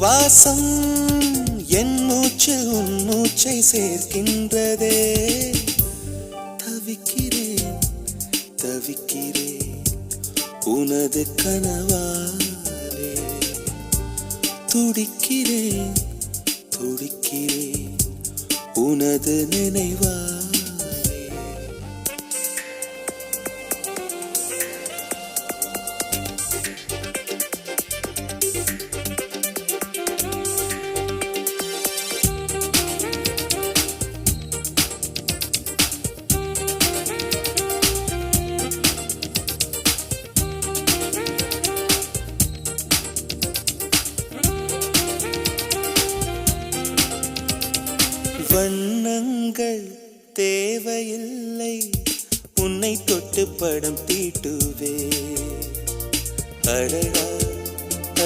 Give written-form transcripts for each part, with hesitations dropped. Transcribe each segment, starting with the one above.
சுவாசம் என் மூச்சில் உன் மூச்சை சேர்க்கின்றதே. தவிக்கிறேன் தவிக்கிறேன் உனது கனவாலே. துடிக்கிறேன் துடிக்கிறேன் உனது நினைவாலே. வண்ணங்கள் தேவையில்லை உன்னை தொட்டு படம் தீட்டுவே. அழகா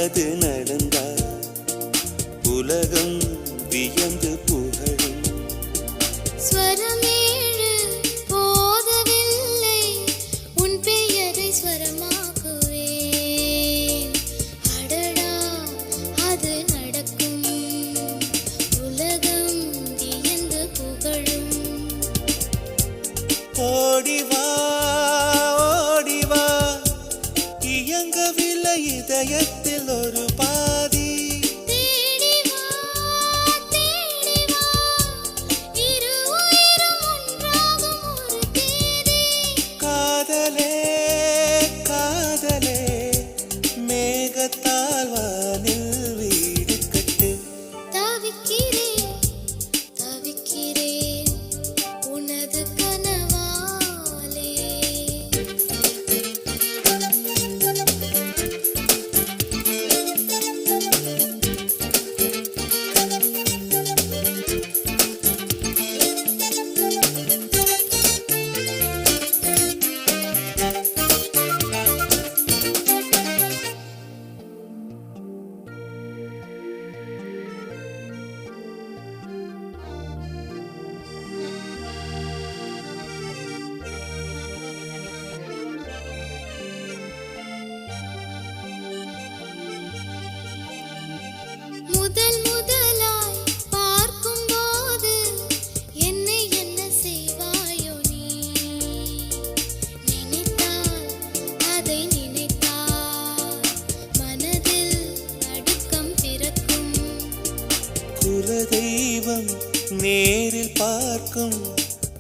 அது நடந்தா உலகம் வியந்து புகழும். ஸ்வரமேழு போதவில்லை உன் பெயரை ஸ்வரமாக்குவே. அடடா அது நடக்கும் உலகம் வியந்து புகழும். ஓடிவா ஓடிவா இயங்கவில்லை இதயத்தில் ஒரு பாதி. தேடிவா தேடிவா இரு உயிரும் ஒன்றாகும் ஒரு தேதி. காதலே காதலே மேகத்தால் வானில் வீடு கட்டு. தவிக்கிறேன் தவிக்கிறேன் உனது கனவாலே. முதல் முதலாய் பார்க்கும்போது என்னை என்ன செய்வாயோ நீ. நினைத்தால் அதை நினைத்தால் மனதில் நடுக்கம் பிறக்கும். குலதெய்வம் நேரில் பார்க்கும்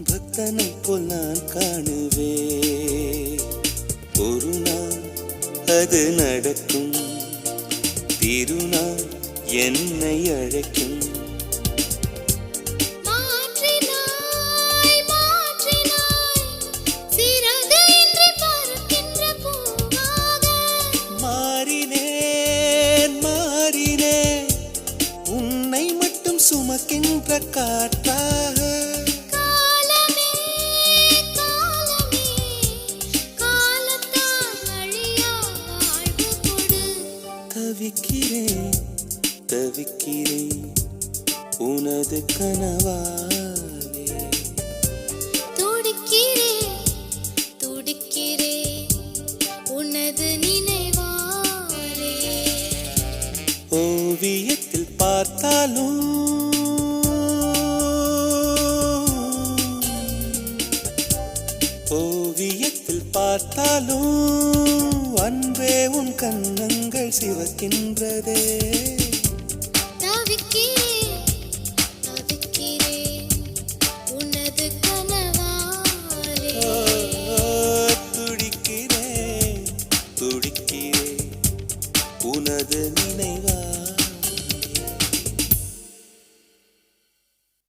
பக்தனை போல் நான் காணுவே. ஒரு நாள் அது நடக்கும் திருநாள் என்னை அழைக்கும். மாற்றினாய் மாற்றினாய் சிறகு இன்றி பறக்கின்ற பூவாக. மாறினேன் மாறினேன் உன்னை மட்டும் சுமக்கின்ற காற்றாக. காலமே காலமே காலத்தால் அழியா வாழ்வு கொடு. தவிக்கிறேன் தவிக்கிறேன் உனது கனவாலே. துடிக்கிறேன் துடிக்கிறேன் உனது நினைவாலே. ஓவியத்தில் பார்த்தாலும் ஓவியத்தில் பார்த்தாலும் அன்பே உன் கண்ணங்கள் சிவக்கின்றதே. தவிக்கிறேன் தவிக்கிறேன் உனது கனவாலே. துடிக்கிறேன் துடிக்கிறேன் உனது நினைவா.